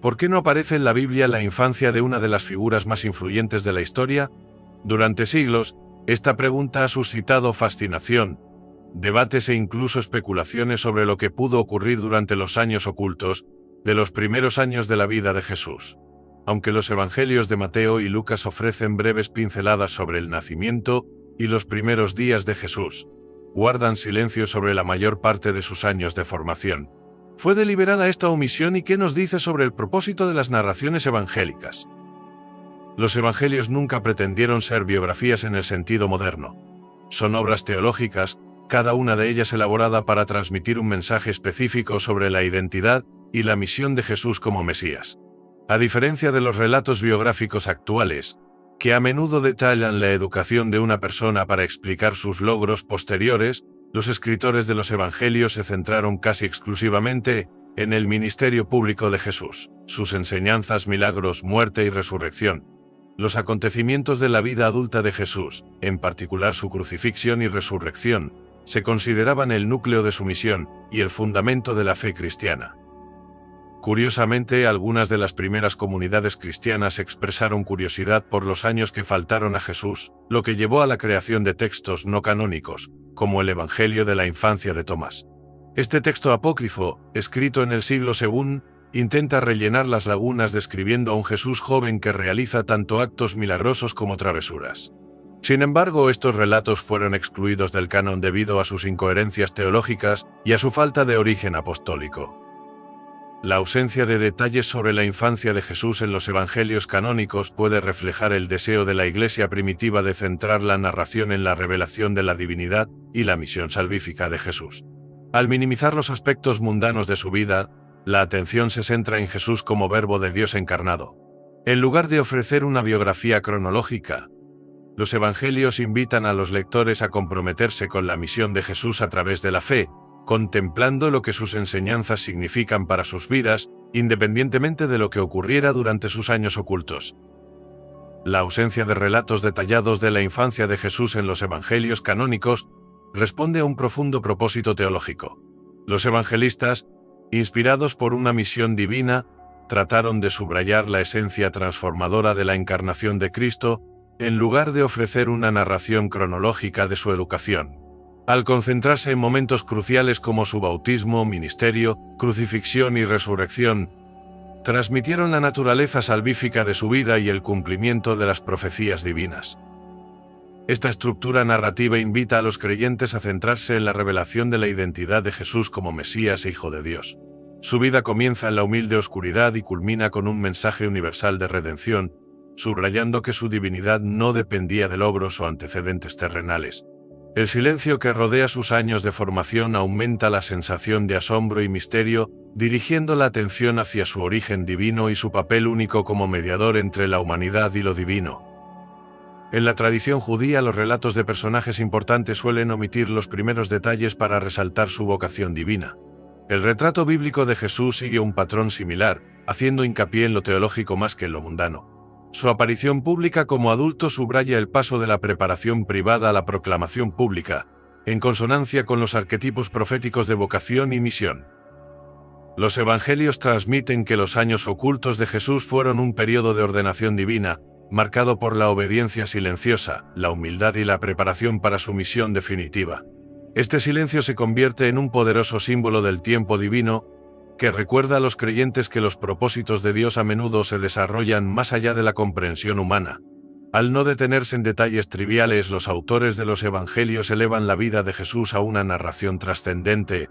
¿Por qué no aparece en la Biblia la infancia de una de las figuras más influyentes de la historia? Durante siglos, esta pregunta ha suscitado fascinación, debates e incluso especulaciones sobre lo que pudo ocurrir durante los años ocultos de los primeros años de la vida de Jesús. Aunque los evangelios de Mateo y Lucas ofrecen breves pinceladas sobre el nacimiento y los primeros días de Jesús, guardan silencio sobre la mayor parte de sus años de formación. ¿Fue deliberada esta omisión y qué nos dice sobre el propósito de las narraciones evangélicas? Los evangelios nunca pretendieron ser biografías en el sentido moderno. Son obras teológicas, cada una de ellas elaborada para transmitir un mensaje específico sobre la identidad y la misión de Jesús como Mesías. A diferencia de los relatos biográficos actuales, que a menudo detallan la educación de una persona para explicar sus logros posteriores, los escritores de los evangelios se centraron casi exclusivamente en el ministerio público de Jesús, sus enseñanzas, milagros, muerte y resurrección. Los acontecimientos de la vida adulta de Jesús, en particular su crucifixión y resurrección, se consideraban el núcleo de su misión y el fundamento de la fe cristiana. Curiosamente, algunas de las primeras comunidades cristianas expresaron curiosidad por los años que faltaron a Jesús, lo que llevó a la creación de textos no canónicos, como el Evangelio de la Infancia de Tomás. Este texto apócrifo, escrito en el siglo II, intenta rellenar las lagunas describiendo a un Jesús joven que realiza tanto actos milagrosos como travesuras. Sin embargo, estos relatos fueron excluidos del canon debido a sus incoherencias teológicas y a su falta de origen apostólico. La ausencia de detalles sobre la infancia de Jesús en los evangelios canónicos puede reflejar el deseo de la Iglesia primitiva de centrar la narración en la revelación de la divinidad y la misión salvífica de Jesús. Al minimizar los aspectos mundanos de su vida, la atención se centra en Jesús como Verbo de Dios encarnado. En lugar de ofrecer una biografía cronológica, los evangelios invitan a los lectores a comprometerse con la misión de Jesús a través de la fe, contemplando lo que sus enseñanzas significan para sus vidas, independientemente de lo que ocurriera durante sus años ocultos. La ausencia de relatos detallados de la infancia de Jesús en los evangelios canónicos responde a un profundo propósito teológico. Los evangelistas, inspirados por una misión divina, trataron de subrayar la esencia transformadora de la encarnación de Cristo, en lugar de ofrecer una narración cronológica de su educación. Al concentrarse en momentos cruciales como su bautismo, ministerio, crucifixión y resurrección, transmitieron la naturaleza salvífica de su vida y el cumplimiento de las profecías divinas. Esta estructura narrativa invita a los creyentes a centrarse en la revelación de la identidad de Jesús como Mesías e Hijo de Dios. Su vida comienza en la humilde oscuridad y culmina con un mensaje universal de redención, subrayando que su divinidad no dependía de logros o antecedentes terrenales. El silencio que rodea sus años de formación aumenta la sensación de asombro y misterio, dirigiendo la atención hacia su origen divino y su papel único como mediador entre la humanidad y lo divino. En la tradición judía, los relatos de personajes importantes suelen omitir los primeros detalles para resaltar su vocación divina. El retrato bíblico de Jesús sigue un patrón similar, haciendo hincapié en lo teológico más que en lo mundano. Su aparición pública como adulto subraya el paso de la preparación privada a la proclamación pública, en consonancia con los arquetipos proféticos de vocación y misión. Los evangelios transmiten que los años ocultos de Jesús fueron un periodo de ordenación divina, marcado por la obediencia silenciosa, la humildad y la preparación para su misión definitiva. Este silencio se convierte en un poderoso símbolo del tiempo divino, que recuerda a los creyentes que los propósitos de Dios a menudo se desarrollan más allá de la comprensión humana. Al no detenerse en detalles triviales, los autores de los evangelios elevan la vida de Jesús a una narración trascendente,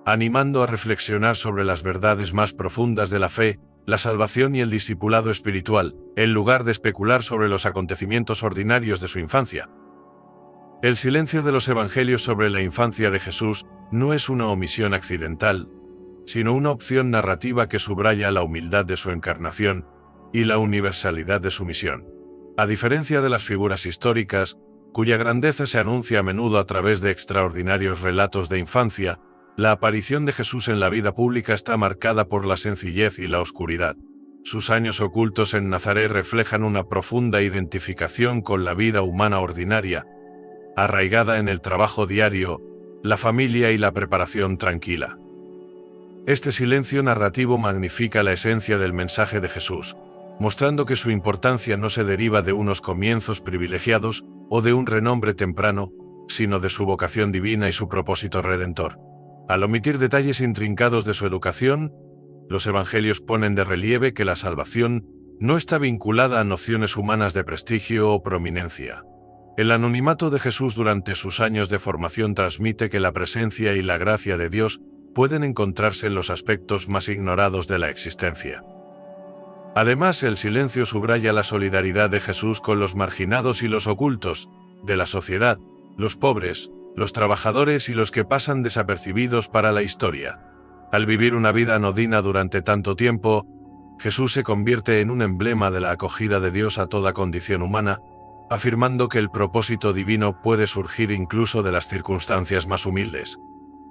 animando a reflexionar sobre las verdades más profundas de la fe, la salvación y el discipulado espiritual, en lugar de especular sobre los acontecimientos ordinarios de su infancia. El silencio de los evangelios sobre la infancia de Jesús no es una omisión accidental, sino una opción narrativa que subraya la humildad de su encarnación y la universalidad de su misión. A diferencia de las figuras históricas, cuya grandeza se anuncia a menudo a través de extraordinarios relatos de infancia, la aparición de Jesús en la vida pública está marcada por la sencillez y la oscuridad. Sus años ocultos en Nazaret reflejan una profunda identificación con la vida humana ordinaria, arraigada en el trabajo diario, la familia y la preparación tranquila. Este silencio narrativo magnifica la esencia del mensaje de Jesús, mostrando que su importancia no se deriva de unos comienzos privilegiados o de un renombre temprano, sino de su vocación divina y su propósito redentor. Al omitir detalles intrincados de su educación, los evangelios ponen de relieve que la salvación no está vinculada a nociones humanas de prestigio o prominencia. El anonimato de Jesús durante sus años de formación transmite que la presencia y la gracia de Dios pueden encontrarse en los aspectos más ignorados de la existencia. Además, el silencio subraya la solidaridad de Jesús con los marginados y los ocultos de la sociedad, los pobres, los trabajadores y los que pasan desapercibidos para la historia. Al vivir una vida anodina durante tanto tiempo, Jesús se convierte en un emblema de la acogida de Dios a toda condición humana, afirmando que el propósito divino puede surgir incluso de las circunstancias más humildes.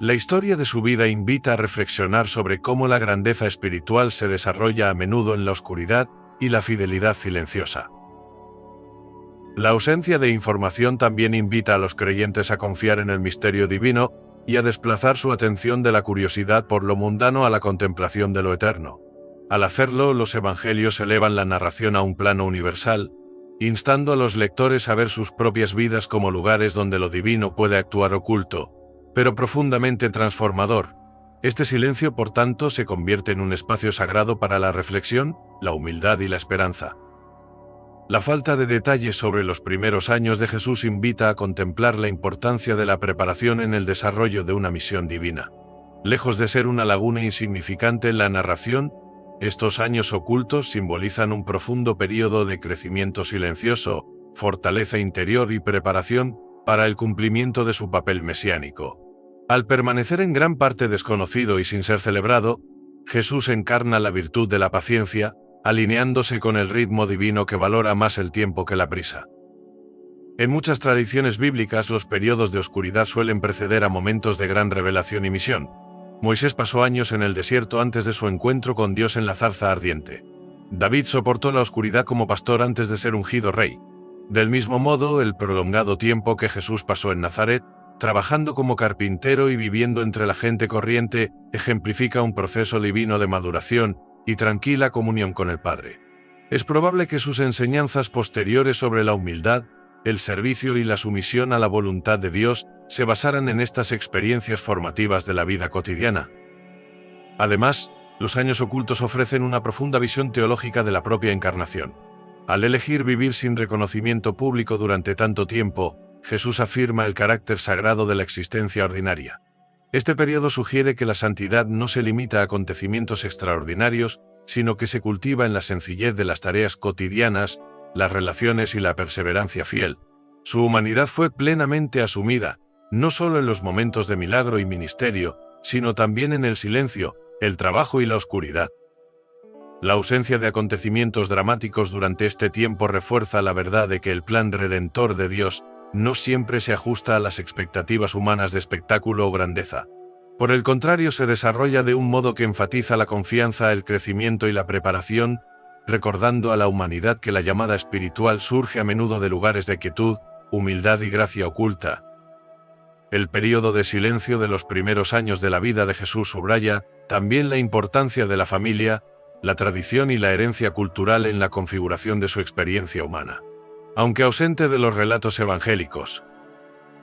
La historia de su vida invita a reflexionar sobre cómo la grandeza espiritual se desarrolla a menudo en la oscuridad y la fidelidad silenciosa. La ausencia de información también invita a los creyentes a confiar en el misterio divino y a desplazar su atención de la curiosidad por lo mundano a la contemplación de lo eterno. Al hacerlo, los evangelios elevan la narración a un plano universal, instando a los lectores a ver sus propias vidas como lugares donde lo divino puede actuar oculto, pero profundamente transformador. Este silencio, por tanto, se convierte en un espacio sagrado para la reflexión, la humildad y la esperanza. La falta de detalles sobre los primeros años de Jesús invita a contemplar la importancia de la preparación en el desarrollo de una misión divina. Lejos de ser una laguna insignificante en la narración, estos años ocultos simbolizan un profundo período de crecimiento silencioso, fortaleza interior y preparación para el cumplimiento de su papel mesiánico. Al permanecer en gran parte desconocido y sin ser celebrado, Jesús encarna la virtud de la paciencia, alineándose con el ritmo divino que valora más el tiempo que la prisa. En muchas tradiciones bíblicas, los periodos de oscuridad suelen preceder a momentos de gran revelación y misión. Moisés pasó años en el desierto antes de su encuentro con Dios en la zarza ardiente. David soportó la oscuridad como pastor antes de ser ungido rey. Del mismo modo, el prolongado tiempo que Jesús pasó en Nazaret, trabajando como carpintero y viviendo entre la gente corriente, ejemplifica un proceso divino de maduración y tranquila comunión con el Padre. Es probable que sus enseñanzas posteriores sobre la humildad, el servicio y la sumisión a la voluntad de Dios se basaran en estas experiencias formativas de la vida cotidiana. Además, los años ocultos ofrecen una profunda visión teológica de la propia encarnación. Al elegir vivir sin reconocimiento público durante tanto tiempo, Jesús afirma el carácter sagrado de la existencia ordinaria. Este periodo sugiere que la santidad no se limita a acontecimientos extraordinarios, sino que se cultiva en la sencillez de las tareas cotidianas, las relaciones y la perseverancia fiel. Su humanidad fue plenamente asumida, no solo en los momentos de milagro y ministerio, sino también en el silencio, el trabajo y la oscuridad. La ausencia de acontecimientos dramáticos durante este tiempo refuerza la verdad de que el plan redentor de Dios no siempre se ajusta a las expectativas humanas de espectáculo o grandeza. Por el contrario, se desarrolla de un modo que enfatiza la confianza, el crecimiento y la preparación, recordando a la humanidad que la llamada espiritual surge a menudo de lugares de quietud, humildad y gracia oculta. El período de silencio de los primeros años de la vida de Jesús subraya también la importancia de la familia, la tradición y la herencia cultural en la configuración de su experiencia humana. Aunque ausente de los relatos evangélicos,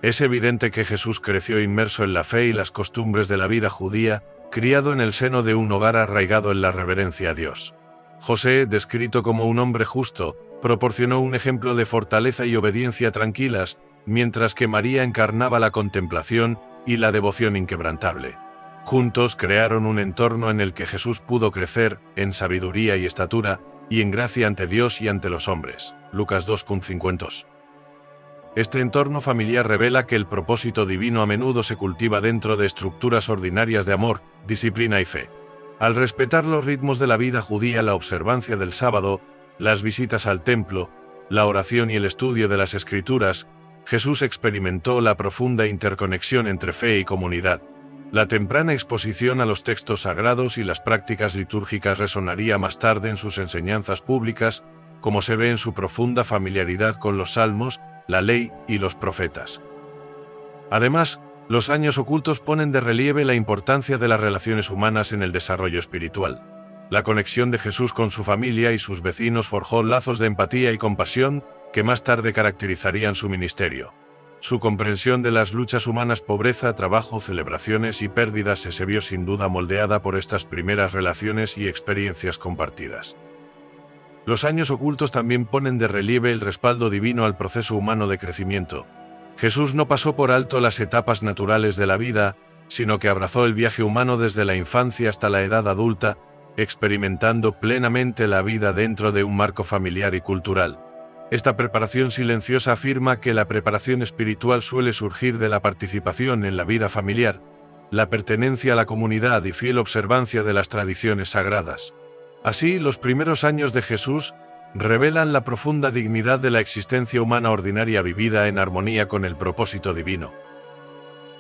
es evidente que Jesús creció inmerso en la fe y las costumbres de la vida judía, criado en el seno de un hogar arraigado en la reverencia a Dios. José, descrito como un hombre justo, proporcionó un ejemplo de fortaleza y obediencia tranquilas, mientras que María encarnaba la contemplación y la devoción inquebrantable. Juntos crearon un entorno en el que Jesús pudo crecer en sabiduría y estatura, y en gracia ante Dios y ante los hombres. Lucas 2:52. Este entorno familiar revela que el propósito divino a menudo se cultiva dentro de estructuras ordinarias de amor, disciplina y fe. Al respetar los ritmos de la vida judía, la observancia del sábado, las visitas al templo, la oración y el estudio de las Escrituras, Jesús experimentó la profunda interconexión entre fe y comunidad. La temprana exposición a los textos sagrados y las prácticas litúrgicas resonaría más tarde en sus enseñanzas públicas, como se ve en su profunda familiaridad con los salmos, la ley y los profetas. Además, Los años ocultos ponen de relieve la importancia de las relaciones humanas en el desarrollo espiritual. La conexión de Jesús con su familia y sus vecinos forjó lazos de empatía y compasión que más tarde caracterizarían su ministerio. Su comprensión de las luchas humanas, pobreza, trabajo, celebraciones y pérdidas se vio sin duda moldeada por estas primeras relaciones y experiencias compartidas. Los años ocultos también ponen de relieve el respaldo divino al proceso humano de crecimiento. Jesús no pasó por alto las etapas naturales de la vida, sino que abrazó el viaje humano desde la infancia hasta la edad adulta, experimentando plenamente la vida dentro de un marco familiar y cultural. Esta preparación silenciosa afirma que la preparación espiritual suele surgir de la participación en la vida familiar, la pertenencia a la comunidad y fiel observancia de las tradiciones sagradas. Así, los primeros años de Jesús revelan la profunda dignidad de la existencia humana ordinaria vivida en armonía con el propósito divino.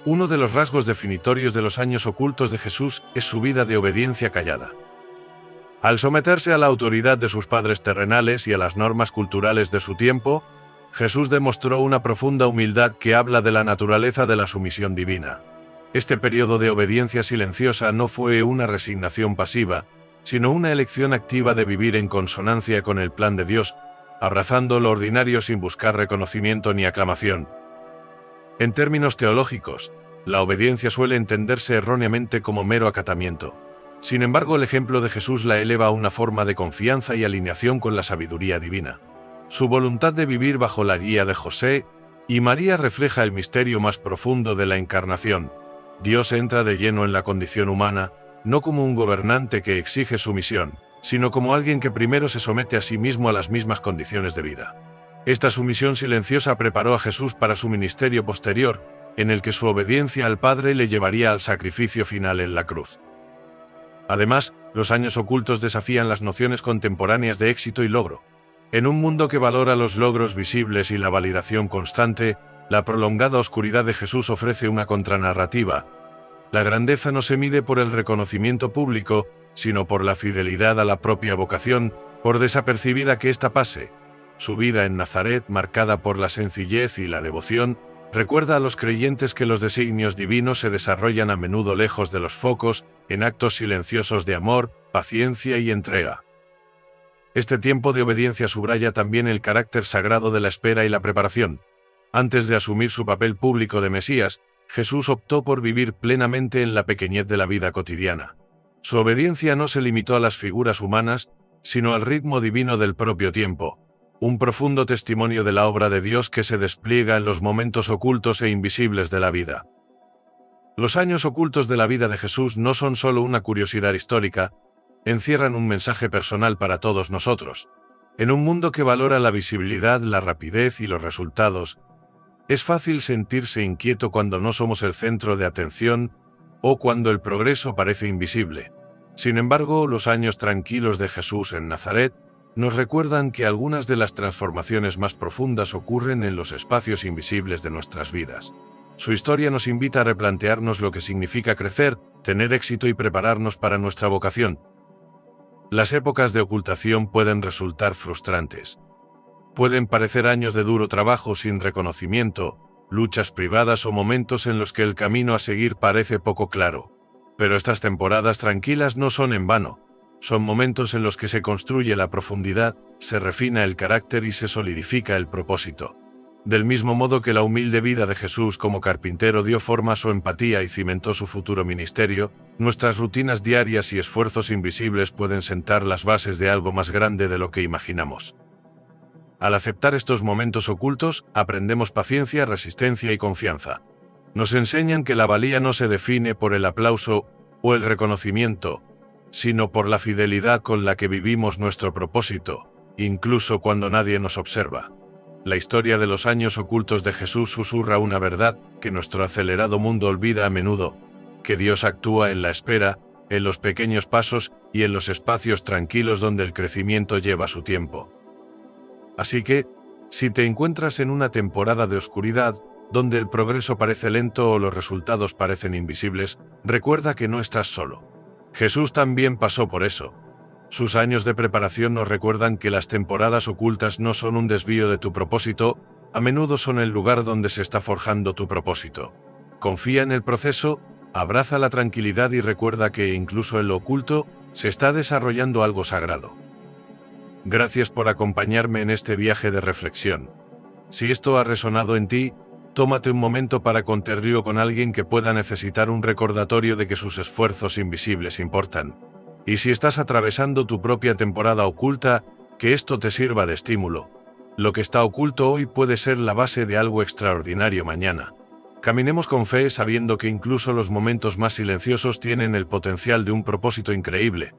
Uno de los rasgos definitorios de los años ocultos de Jesús es su vida de obediencia callada. Al someterse a la autoridad de sus padres terrenales y a las normas culturales de su tiempo, Jesús demostró una profunda humildad que habla de la naturaleza de la sumisión divina. Este periodo de obediencia silenciosa no fue una resignación pasiva, sino una elección activa de vivir en consonancia con el plan de Dios, abrazando lo ordinario sin buscar reconocimiento ni aclamación. En términos teológicos, la obediencia suele entenderse erróneamente como mero acatamiento. Sin embargo, el ejemplo de Jesús la eleva a una forma de confianza y alineación con la sabiduría divina. Su voluntad de vivir bajo la guía de José y María refleja el misterio más profundo de la encarnación. Dios entra de lleno en la condición humana, no como un gobernante que exige sumisión, sino como alguien que primero se somete a sí mismo a las mismas condiciones de vida. Esta sumisión silenciosa preparó a Jesús para su ministerio posterior, en el que su obediencia al Padre le llevaría al sacrificio final en la cruz. Además, los años ocultos desafían las nociones contemporáneas de éxito y logro. En un mundo que valora los logros visibles y la validación constante, la prolongada oscuridad de Jesús ofrece una contranarrativa. La grandeza no se mide por el reconocimiento público, sino por la fidelidad a la propia vocación, por desapercibida que ésta pase. Su vida en Nazaret, marcada por la sencillez y la devoción, recuerda a los creyentes que los designios divinos se desarrollan a menudo lejos de los focos, en actos silenciosos de amor, paciencia y entrega. Este tiempo de obediencia subraya también el carácter sagrado de la espera y la preparación. Antes de asumir su papel público de Mesías, Jesús optó por vivir plenamente en la pequeñez de la vida cotidiana. Su obediencia no se limitó a las figuras humanas, sino al ritmo divino del propio tiempo, un profundo testimonio de la obra de Dios que se despliega en los momentos ocultos e invisibles de la vida. Los años ocultos de la vida de Jesús no son solo una curiosidad histórica, encierran un mensaje personal para todos nosotros. En un mundo que valora la visibilidad, la rapidez y los resultados, es fácil sentirse inquieto cuando no somos el centro de atención o cuando el progreso parece invisible. Sin embargo, los años tranquilos de Jesús en Nazaret nos recuerdan que algunas de las transformaciones más profundas ocurren en los espacios invisibles de nuestras vidas. Su historia nos invita a replantearnos lo que significa crecer, tener éxito y prepararnos para nuestra vocación. Las épocas de ocultación pueden resultar frustrantes. Pueden parecer años de duro trabajo sin reconocimiento, luchas privadas o momentos en los que el camino a seguir parece poco claro. Pero estas temporadas tranquilas no son en vano. Son momentos en los que se construye la profundidad, se refina el carácter y se solidifica el propósito. Del mismo modo que la humilde vida de Jesús como carpintero dio forma a su empatía y cimentó su futuro ministerio, nuestras rutinas diarias y esfuerzos invisibles pueden sentar las bases de algo más grande de lo que imaginamos. Al aceptar estos momentos ocultos, aprendemos paciencia, resistencia y confianza. Nos enseñan que la valía no se define por el aplauso o el reconocimiento, sino por la fidelidad con la que vivimos nuestro propósito, incluso cuando nadie nos observa. La historia de los años ocultos de Jesús susurra una verdad que nuestro acelerado mundo olvida a menudo, que Dios actúa en la espera, en los pequeños pasos y en los espacios tranquilos donde el crecimiento lleva su tiempo. Así que, si te encuentras en una temporada de oscuridad, donde el progreso parece lento o los resultados parecen invisibles, recuerda que no estás solo. Jesús también pasó por eso. Sus años de preparación nos recuerdan que las temporadas ocultas no son un desvío de tu propósito, a menudo son el lugar donde se está forjando tu propósito. Confía en el proceso, abraza la tranquilidad y recuerda que, incluso en lo oculto, se está desarrollando algo sagrado. Gracias por acompañarme en este viaje de reflexión. Si esto ha resonado en ti, tómate un momento para compartirlo con alguien que pueda necesitar un recordatorio de que sus esfuerzos invisibles importan. Y si estás atravesando tu propia temporada oculta, que esto te sirva de estímulo. Lo que está oculto hoy puede ser la base de algo extraordinario mañana. Caminemos con fe sabiendo que incluso los momentos más silenciosos tienen el potencial de un propósito increíble.